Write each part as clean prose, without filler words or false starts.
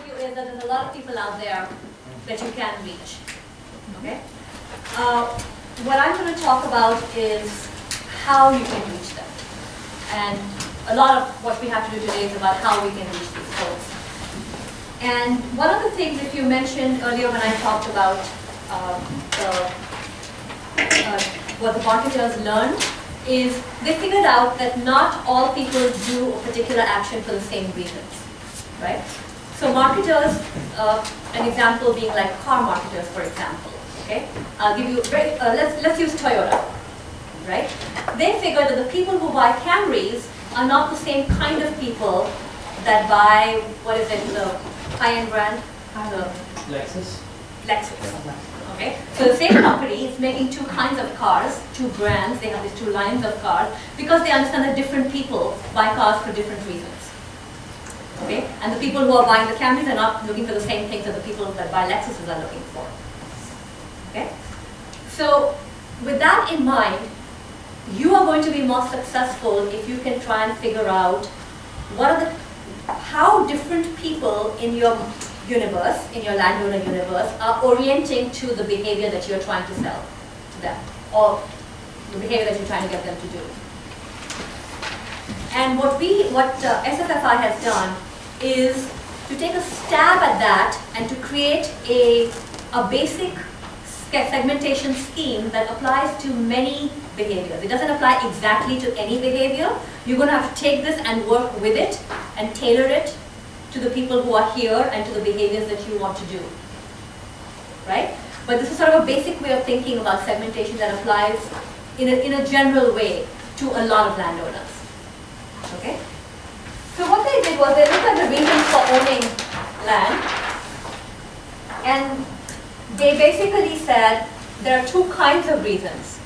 overview is that there's a lot of people out there that you can reach. Okay? What I'm going to talk about is how you can reach them. And a lot of what we have to do today is about how we can reach these folks. And one of the things, if you mentioned earlier when I talked about what the marketers learned, is they figured out that not all people do a particular action for the same reasons, right? So marketers, an example being like car marketers, for example. Okay, I'll give you let's use Toyota, right? They figured that the people who buy Camrys are not the same kind of people that buy, what is it, the high-end brand? Lexus. Okay, so the same company is making two kinds of cars, two brands. They have these two lines of cars because they understand that different people buy cars for different reasons. Okay, and the people who are buying the Camrys are not looking for the same things that the people that buy Lexuses are looking for. Okay, so with that in mind, you are going to be more successful if you can try and figure out how different people in your universe, in your landowner universe, are orienting to the behavior that you're trying to sell to them, or the behavior that you're trying to get them to do. And what SFFI has done is to take a stab at that and to create a basic segmentation scheme that applies to many behaviors. It doesn't apply exactly to any behavior. You're going to have to take this and work with it and tailor it to the people who are here and to the behaviors that you want to do, right? But this is sort of a basic way of thinking about segmentation that applies in a general way to a lot of landowners, okay? So what they did was they looked at the reasons for owning land, and they basically said there are two kinds of reasons,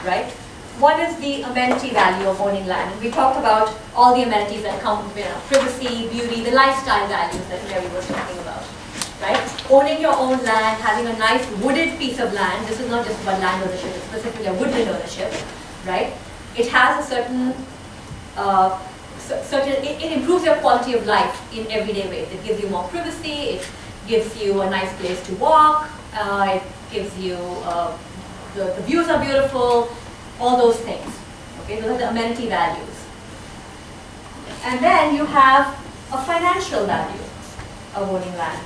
right? One is the amenity value of owning land. And we talked about all the amenities that come with privacy, beauty, the lifestyle values that Mary was talking about, right? Owning your own land, having a nice wooded piece of land. This is not just about land ownership, it's specifically a woodland ownership, right? It has a it improves your quality of life in everyday ways. It gives you more privacy, it gives you a nice place to walk, it gives you, the views are beautiful, all those things. Okay, those are the amenity values. And then you have a financial value of owning land,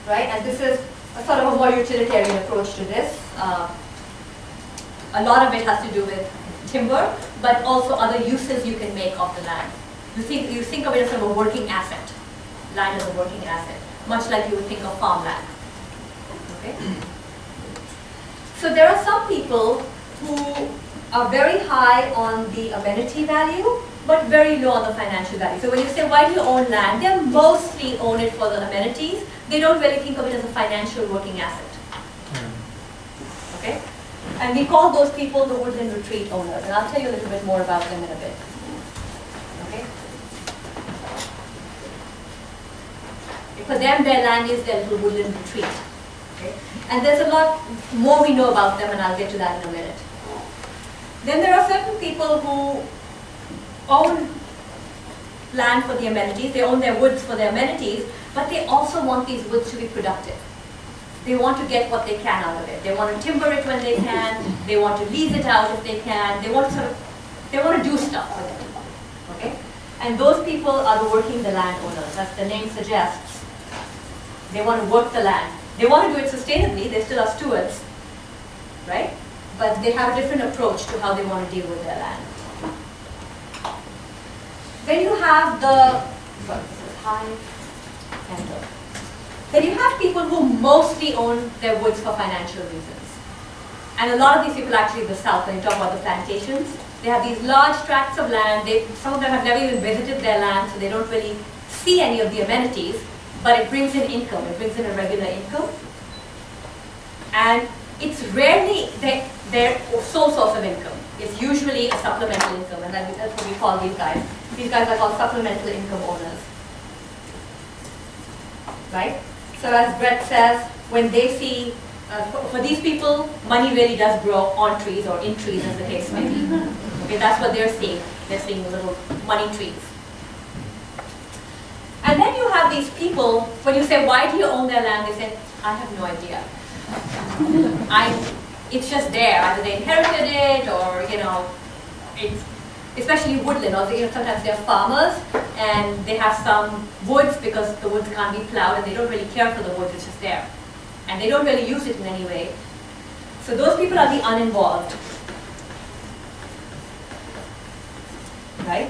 right? And this is a sort of a more utilitarian approach to this. A lot of it has to do with timber, but also other uses you can make of the land. You think of it as sort of a working asset. Land as a working asset, much like you would think of farmland. Okay? So there are some people who are very high on the amenity value, but very low on the financial value. So when you say, why do you own land? They mostly own it for the amenities. They don't really think of it as a financial working asset. Okay? And we call those people the Woodland Retreat owners. And I'll tell you a little bit more about them in a bit. Okay? For them, their land is their little Woodland Retreat. Okay? And there's a lot more we know about them, and I'll get to that in a minute. Then there are certain people who own land for the amenities. They own their woods for their amenities, but they also want these woods to be productive. They want to get what they can out of it. They want to timber it when they can. They want to lease it out if they can. They want to do stuff with it. Okay? And those people are the working the land owners, as the name suggests. They want to work the land. They want to do it sustainably. They still are stewards, right? But they have a different approach to how they want to deal with their land. Then you have Then you have people who mostly own their woods for financial reasons. And a lot of these people actually in the south, when you talk about the plantations, they have these large tracts of land. Some of them have never even visited their land, so they don't really see any of the amenities, but it brings in income. It brings in a regular income. And it's rarely their sole source of income. It's usually a supplemental income, and that's what we call these guys. These guys are called supplemental income owners. Right? So as Brett says, when they see, for these people, money really does grow on trees or in trees, as the case may be. Okay, that's what they're seeing. They're seeing little money trees. And then you have these people, when you say, why do you own their land? They say, I have no idea. It's just there. Either they inherited it or, it's, especially woodland. Also, sometimes they're farmers and they have some woods because the woods can't be plowed and they don't really care for the woods, it's just there. And they don't really use it in any way. So those people are the uninvolved. Right?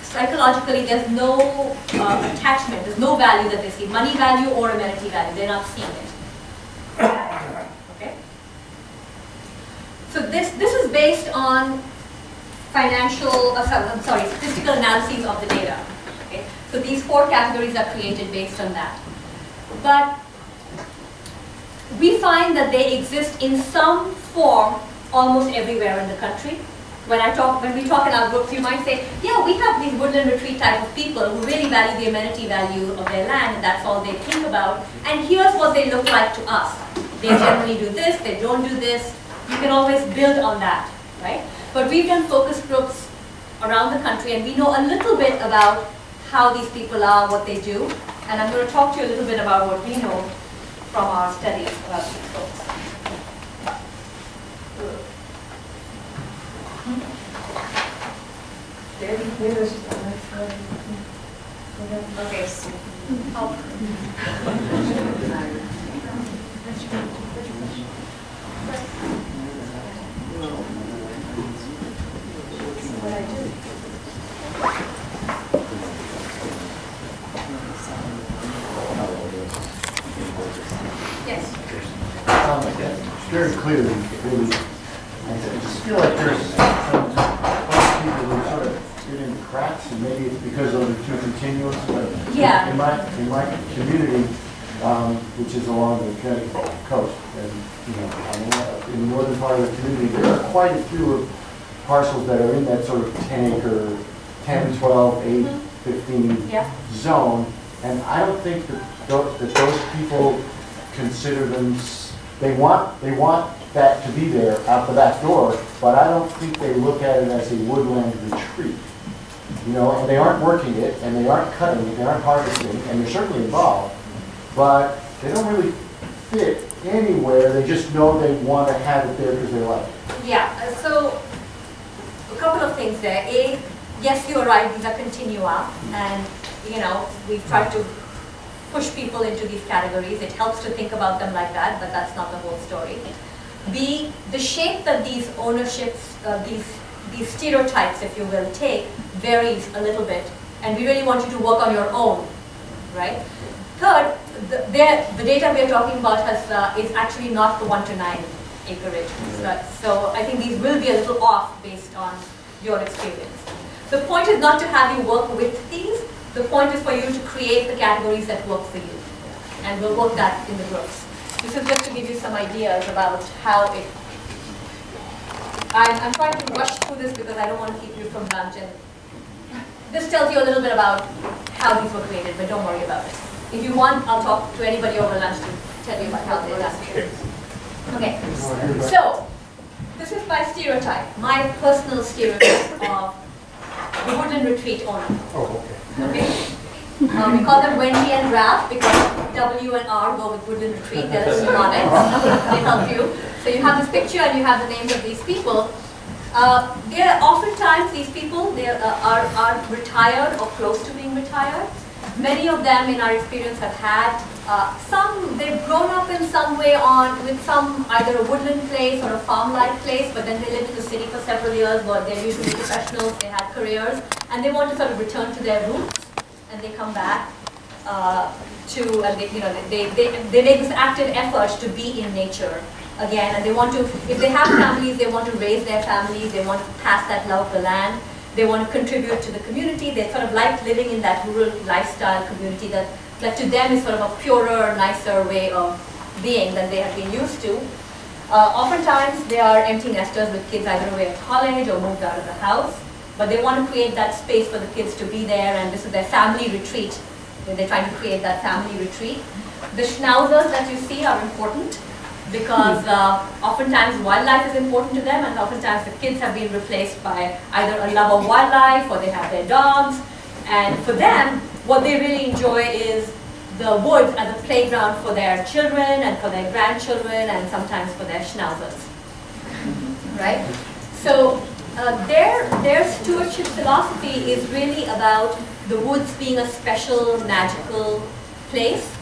Psychologically, there's no attachment, there's no value that they see, money value or amenity value, they're not seeing it. Okay? So this is based on statistical analyses of the data. Okay? So these 4 categories are created based on that. But we find that they exist in some form almost everywhere in the country. When we talk in our groups, you might say, yeah, we have these woodland retreat type of people who really value the amenity value of their land, and that's all they think about. And here's what they look like to us. They generally do this, they don't do this. You can always build on that, right? But we've done focus groups around the country, and we know a little bit about how these people are, what they do. And I'm going to talk to you a little bit about what we know from our studies about these folks. Okay. Yes. Very clearly, really, I just feel like there's some people who sort of get in cracks, and maybe it's because those are too continuous. But yeah. In my community, which is along the Connecticut coast, and in the northern part of the community, there are quite a few parcels that are in that sort of 10 acre, 10, 12, 8, 15 zone, and I don't think that those people consider them. They want that to be there out the back door, but I don't think they look at it as a woodland retreat. And they aren't working it, and they aren't cutting it, they aren't harvesting, and they're certainly involved, but they don't really fit anywhere. They just know they want to have it there because they like it. Yeah, so a couple of things there. A, yes, you're right, these are continua, and we've tried to push people into these categories. It helps to think about them like that, but that's not the whole story. B, the shape that these ownerships, these stereotypes, if you will, take varies a little bit, and we really want you to work on your own, right? Third, the data we are talking about is actually not the 1 to 9 acreage. So I think these will be a little off based on your experience. The point is not to have you work with these. The point is for you to create the categories that work for you. And we'll work that in the groups. This is just to give you some ideas about how it... I'm trying to rush through this because I don't want to keep you from lunch. And this tells you a little bit about how these were created, but don't worry about it. If you want, I'll talk to anybody over lunch to tell you about how they're done. Okay, so this is my stereotype, my personal stereotype of the Woodland Retreat owner. Oh, okay. We call them Wendy and Ralph because W and R go with Woodland Retreat. They're mnemonics. They help you. So you have this picture and you have the names of these people. They're oftentimes, these people are retired or close to being retired. Many of them, in our experience, have had they've grown up in some way with either a woodland place or a farm-like place, but then they lived in the city for several years, but they're usually professionals, they had careers, and they want to sort of return to their roots, and they come back they make this active effort to be in nature again, and they want to, if they have families, they want to raise their families, they want to pass that love of the land. They want to contribute to the community. They sort of like living in that rural lifestyle community that to them is sort of a purer, nicer way of being than they have been used to. Oftentimes, they are empty nesters with kids either away at college or moved out of the house. But they want to create that space for the kids to be there, and this is their family retreat. They're trying to create that family retreat. The schnauzers that you see are important, because oftentimes wildlife is important to them, and oftentimes the kids have been replaced by either a love of wildlife or they have their dogs, And for them, what they really enjoy is the woods as a playground for their children and for their grandchildren and sometimes for their schnauzers, right? So their stewardship philosophy is really about the woods being a special, magical place.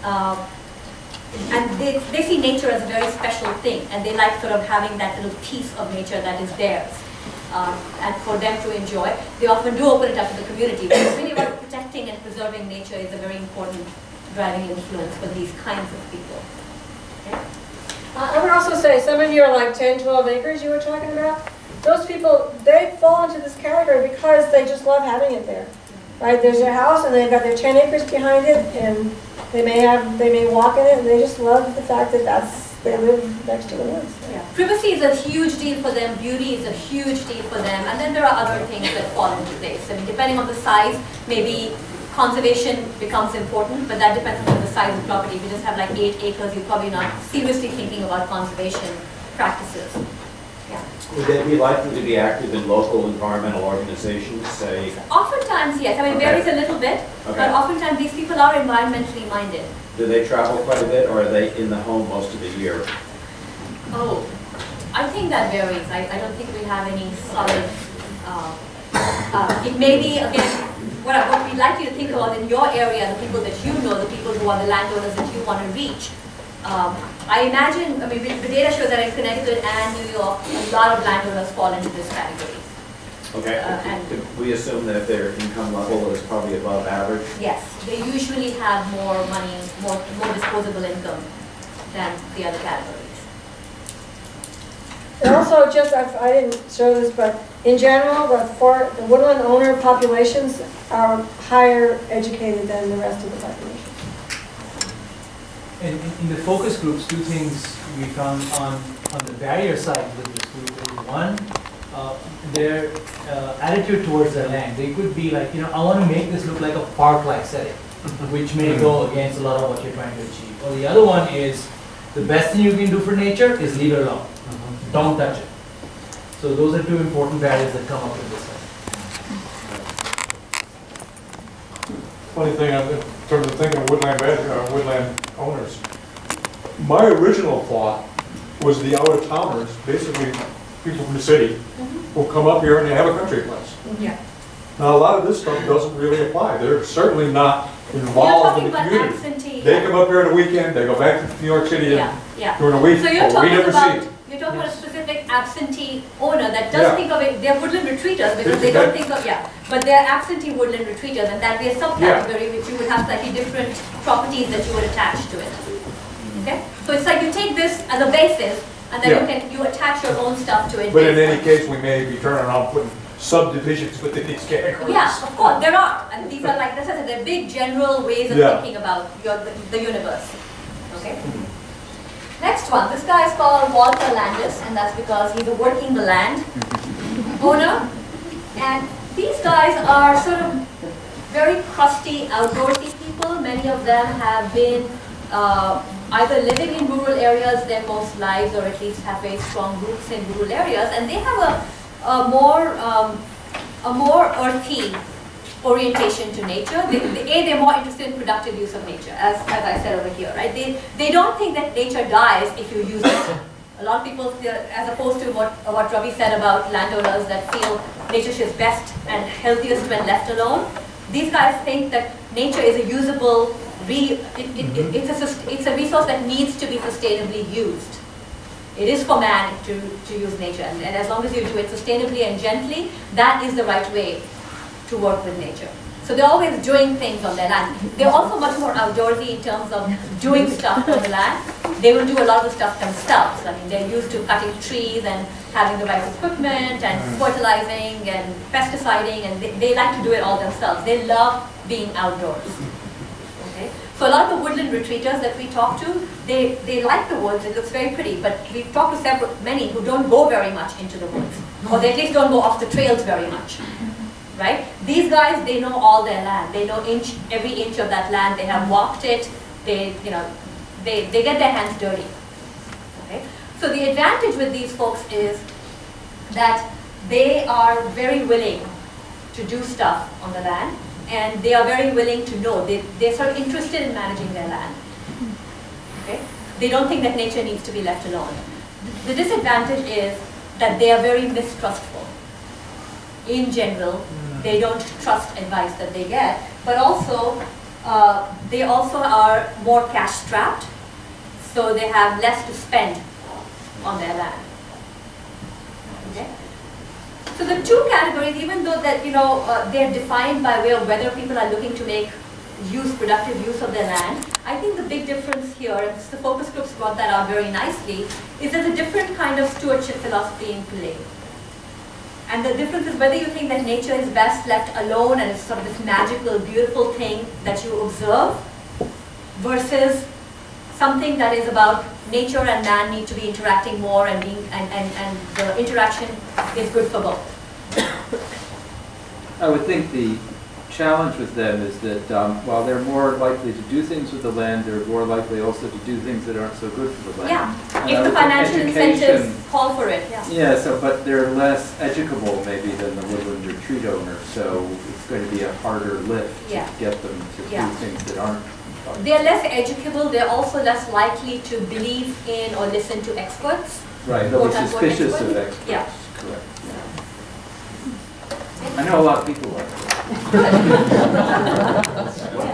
And they see nature as a very special thing, and they like sort of having that little piece of nature that is theirs. And for them to enjoy, they often do open it up to the community. But it's really about protecting and preserving nature is a very important driving influence for these kinds of people. Okay? I would also say some of your like 10, 12 acres you were talking about, those people, they fall into this category because they just love having it there. Right? There's their house and they've got their 10 acres behind it, and they may walk in it, and they just love the fact that they live next to the woods. Yeah. Privacy is a huge deal for them, beauty is a huge deal for them, and then there are other things that fall into place. I mean, depending on the size, maybe conservation becomes important, but that depends on the size of the property. If you just have like 8 acres, you're probably not seriously thinking about conservation practices. Yeah. Would they be likely to be active in local environmental organizations, say? Oftentimes, yes. I mean, it varies a little bit, but oftentimes these people are environmentally minded. Do they travel quite a bit, or are they in the home most of the year? Oh, I think that varies. I don't think we have any solid, it may be, again, what we'd like you to think about in your area, the people that you know, the people who are the landowners that you want to reach. I imagine, I mean, the data shows that in Connecticut and New York, a lot of landowners fall into this category. Okay, and we assume that their income level is probably above average? Yes, they usually have more money, more disposable income than the other categories. And also, just, I didn't show this, but in general, the woodland owner populations are higher educated than the rest of the population. And in the focus groups, two things we found on the barrier side with this group is one, their attitude towards the land. They could be like, you know, I want to make this look like a park-like setting, which may go against a lot of what you're trying to achieve. Or the other one is, the best thing you can do for nature is leave it alone. Don't touch it. So those are two important barriers that come up with this one. Funny thing, in terms of thinking of woodland owners, my original thought was the out-of-towners, basically people from the city, will come up here and they have a country place. Yeah. Now, a lot of this stuff doesn't really apply. They're certainly not involved in the community. Absentee, They come up here on a weekend, they go back to New York City during the week, so you're but we never see it. You're talking about a specific absentee owner that does think of it, they're woodland retreaters because they don't think of, but they're absentee woodland retreaters, and that would be a subcategory which you would have slightly different properties that you would attach to it. Okay? So it's like you take this as a basis, and then you attach your own stuff to it. But in any case, we may be turning around putting subdivisions within these categories. Yeah, of course, there are. And these are like, this is they're big general ways of thinking about the universe. Okay? Next one, this guy is called Walter Landis, and that's because he's a working the land owner. And these guys are sort of very crusty, outdoorsy people. Many of them have been either living in rural areas their most lives, or at least have very strong roots in rural areas, and they have a more earthy orientation to nature. They're more interested in productive use of nature, as I said over here, right? They don't think that nature dies if you use it. A lot of people feel, as opposed to what Ravi said about landowners that feel nature is best and healthiest when left alone. These guys think that nature is a usable, it's a resource that needs to be sustainably used. It is for man to use nature, and as long as you do it sustainably and gently, that is the right way to work with nature. So they're always doing things on their land. They're also much more outdoorsy in terms of doing stuff on the land. They will do a lot of the stuff themselves. I mean, they're used to cutting trees and having the right equipment and fertilizing and pesticiding, and they like to do it all themselves. They love being outdoors. Okay? So a lot of the woodland retreaters that we talk to, they like the woods, it looks very pretty, but we've talked to many who don't go very much into the woods, or they at least don't go off the trails very much. Right? These guys, they know all their land. They know every inch of that land. They have walked it. They get their hands dirty. Okay? So the advantage with these folks is that they are very willing to do stuff on the land, and they are very willing to know. They're sort of interested in managing their land. Okay? They don't think that nature needs to be left alone. The disadvantage is that they are very mistrustful. In general, they don't trust advice that they get, but also they also are more cash strapped, so they have less to spend on their land. Okay? So the two categories, even though that they're defined by way of whether people are looking to make productive use of their land, I think the big difference here, and the focus groups brought that out very nicely, is there's a different kind of stewardship philosophy in play. And the difference is whether you think that nature is best left alone and it's sort of this magical, beautiful thing that you observe, versus something that is about nature and man need to be interacting more, and the interaction is good for both. I would think the challenge with them is that while they're more likely to do things with the land, they're more likely also to do things that aren't so good for the land. Yeah, And if the financial incentives call for it. Yeah, but they're less educable maybe than the Woodland Retreat owner, so it's going to be a harder lift to get them to do things that aren't. They're less educable, they're also less likely to believe in or listen to experts. Right, they'll be suspicious of experts. Yeah. Correct. I know a lot of people like that.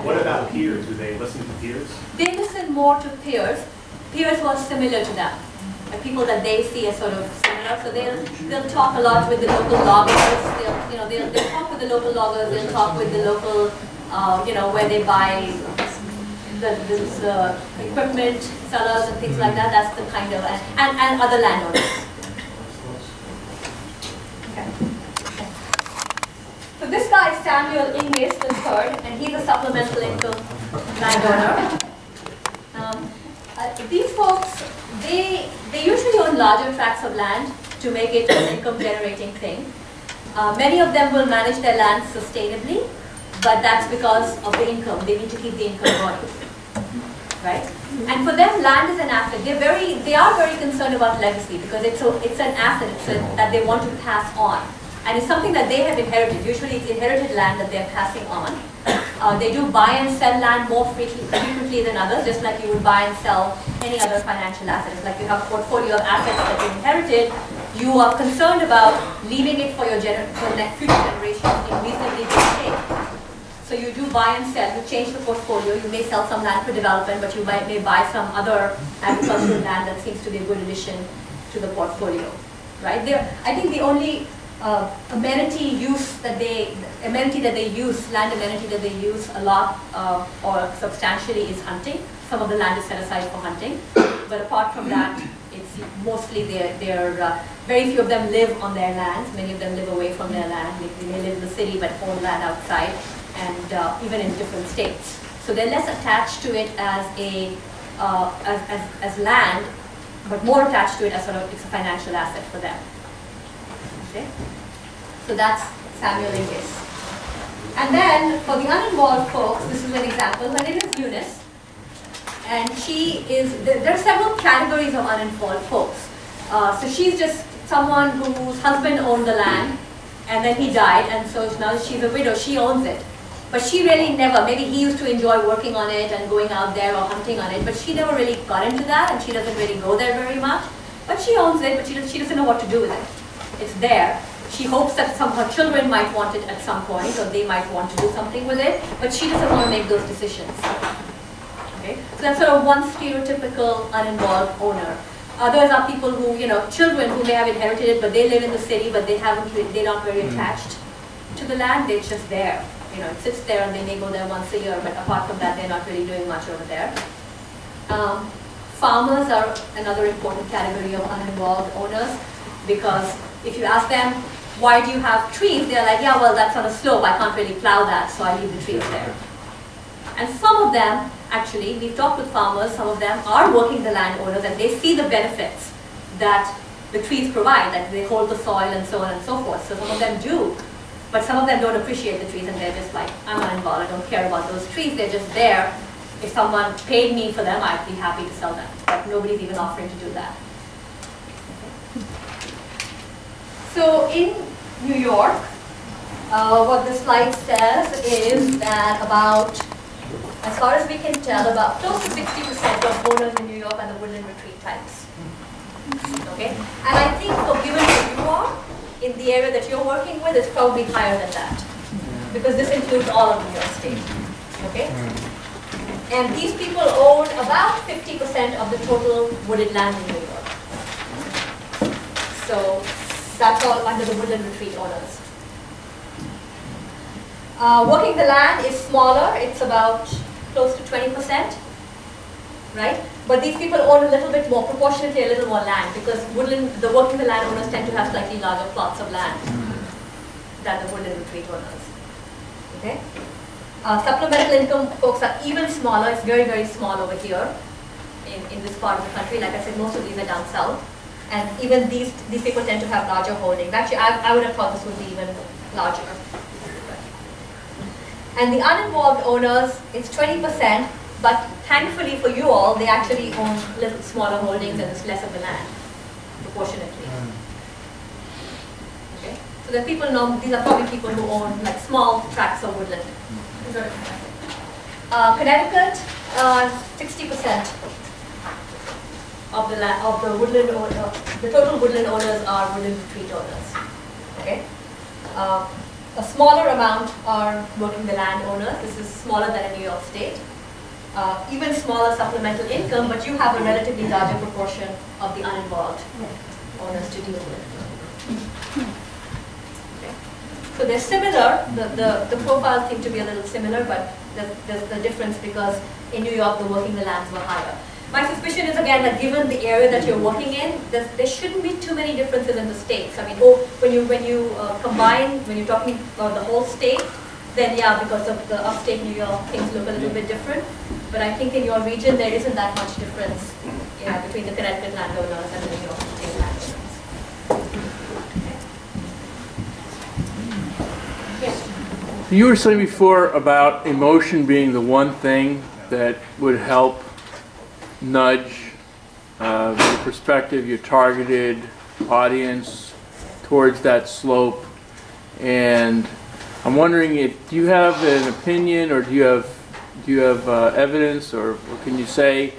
What about peers? Do they listen to peers? They listen more to peers. Peers who are similar to them. Like people that they see as sort of similar. So they'll talk a lot with the local loggers. They'll talk with the local loggers. They'll talk with the local, where they buy the equipment sellers and things like that. That's the kind of and other landowners. Okay. So this guy is Samuel Inglis III, and he's a supplemental income landowner. These folks, they usually own larger tracts of land to make it an income generating thing. Many of them will manage their land sustainably, but that's because of the income. They need to keep the income going, right? And for them, land is an asset. They are very concerned about legacy because it's an asset that they want to pass on. And it's something that they have inherited. Usually it's inherited land that they're passing on. They do buy and sell land more frequently than others, just like you would buy and sell any other financial asset. It's like you have a portfolio of assets that you inherited. You are concerned about leaving it for your future generations in reasonably good shape. So you do buy and sell. You change the portfolio. You may sell some land for development, but you may buy some other agricultural land that seems to be a good addition to the portfolio, right? I think the only land amenity that they use a lot or substantially is hunting. Some of the land is set aside for hunting, but apart from that, it's mostly very few of them live on their lands. Many of them live away from their land. They may live in the city but own land outside, and even in different states. So they're less attached to it as land, but more attached to it as sort of it's a financial asset for them. Okay? So that's Samuel Inglis. And then for the uninvolved folks, this is an example. Her name is Eunice. And there are several categories of uninvolved folks. So she's just someone whose husband owned the land, and then he died, and so now she's a widow. She owns it. But she really never, maybe he used to enjoy working on it and going out there or hunting on it, but she never really got into that, and she doesn't really go there very much. But she owns it, but she doesn't know what to do with it. It's there. She hopes that some of her children might want it at some point, or they might want to do something with it, but she doesn't want to make those decisions. Okay? So that's sort of one stereotypical uninvolved owner. Others are people who, children who may have inherited it, but they live in the city, but they're not very attached to the land. They're just there. It sits there, and they may go there once a year, but apart from that, they're not really doing much over there. Farmers are another important category of uninvolved owners, because if you ask them, why do you have trees? They're like, yeah, well, that's on a slope. I can't really plow that, so I leave the trees there. And some of them, actually, we've talked with farmers, some of them are working the landowners, and they see the benefits that the trees provide, that they hold the soil and so on and so forth. So some of them do, but some of them don't appreciate the trees, and they're just like, I'm not involved, I don't care about those trees, they're just there. If someone paid me for them, I'd be happy to sell them, but nobody's even offering to do that. So in New York, what the slide says is that about, as far as we can tell, about close to 60% of owners in New York are the Woodland Retreat types. Okay? And I think given where you are, in the area that you're working with, it's probably higher than that. Because this includes all of New York State. Okay? And these people own about 50% of the total wooded land in New York. So that's all under the Woodland Retreat owners. Working the land is smaller. It's about close to 20%, right? But these people own a little bit more, proportionately a little more land, because the working the land owners tend to have slightly larger plots of land than the Woodland Retreat owners. Okay? Supplemental income folks are even smaller. It's very, very small over here in this part of the country. Like I said, most of these are down south. And even these people tend to have larger holdings. Actually, I would have thought this would be even larger. And the uninvolved owners, it's 20%, but thankfully for you all, they actually own little smaller holdings and it's less of the land, proportionately. Okay? So the people know, these are probably people who own like small tracts of woodland. Connecticut, 60% of the woodland owner, the total woodland owners are Woodland Retreat owners. Okay? A smaller amount are working the land owners. This is smaller than in New York State. Even smaller supplemental income, but you have a relatively larger proportion of the uninvolved owners to deal with. Okay. So they're similar. The profiles seem to be a little similar, but there's the difference because in New York the working the lands were higher. My suspicion is again that given the area that you're working in, there shouldn't be too many differences in the states. I mean, when you combine, when you're talking about the whole state, then yeah, because of the upstate New York, things look a little bit different. But I think in your region there isn't that much difference between the Connecticut landowners and the New York State landowners. Yes. You were saying before about emotion being the one thing that would help nudge your perspective, your targeted audience towards that slope. And I'm wondering, do you have an opinion, or do you have evidence, or can you say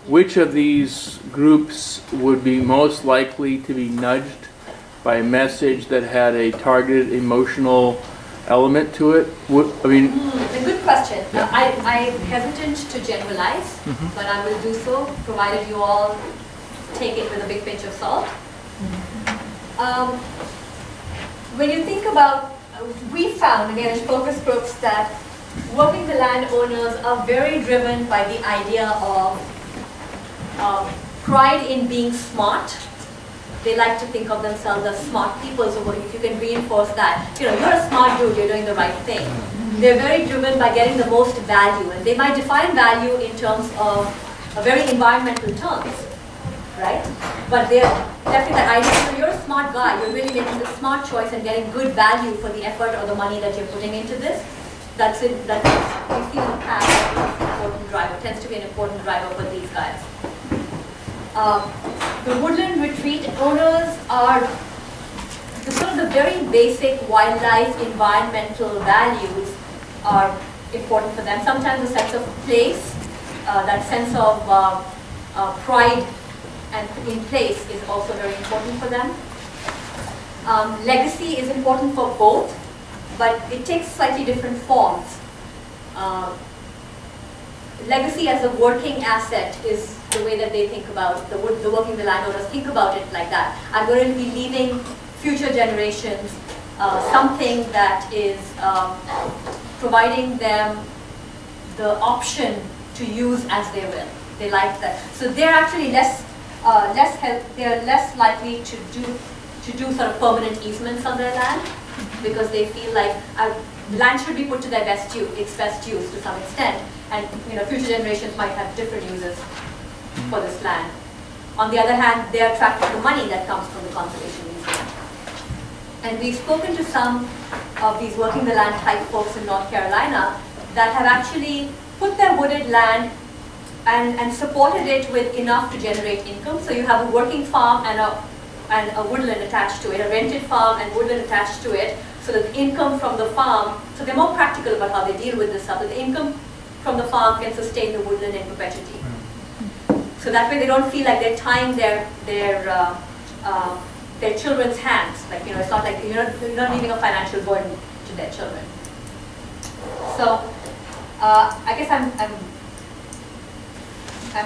which of these groups would be most likely to be nudged by a message that had a targeted emotional element to it? I mean, a good question. Yeah. I'm hesitant to generalize, but I will do so, provided you all take it with a big pinch of salt. When you think about, we found, again, in focus groups, that working the landowners are very driven by the idea of pride in being smart. They like to think of themselves as smart people, so if you can reinforce that, you're a smart dude, you're doing the right thing. They're very driven by getting the most value, and they might define value in terms of very environmental terms, right? But they're definitely the idea, you're a smart guy, you're really making the smart choice and getting good value for the effort or the money that you're putting into this. That's it. That's we see in the past an important driver, tends to be an important driver for these guys. The Woodland Retreat owners are the very basic wildlife environmental values are important for them. Sometimes the sense of place, that sense of pride and in place is also very important for them. Legacy is important for both, but it takes slightly different forms. Legacy as a working asset is the way that they think about, the working the landowners think about it like that. I'm going to be leaving future generations something that is providing them the option to use as they will. They like that. So they're actually they're less likely to do sort of permanent easements on their land, because they feel like land should be put to their best use to some extent, and future generations might have different uses for this land. On the other hand, they are attracted to money that comes from the conservation easement. And we've spoken to some of these working the land type folks in North Carolina that have actually put their wooded land and supported it with enough to generate income. So you have a working farm and a woodland attached to it, a rented farm and woodland attached to it. so that the income from the farm, so they're more practical about how they deal with this stuff, that the income from the farm can sustain the woodland in perpetuity. So that way they don't feel like they're tying their children's hands. Like, it's not like you're not leaving a financial burden to their children. So I guess I'm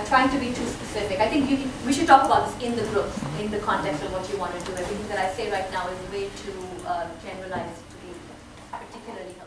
trying to be too specific. I think we should talk about this in the group, in the context of what you want to do. Everything that I say right now is way too generalized to be particularly helpful.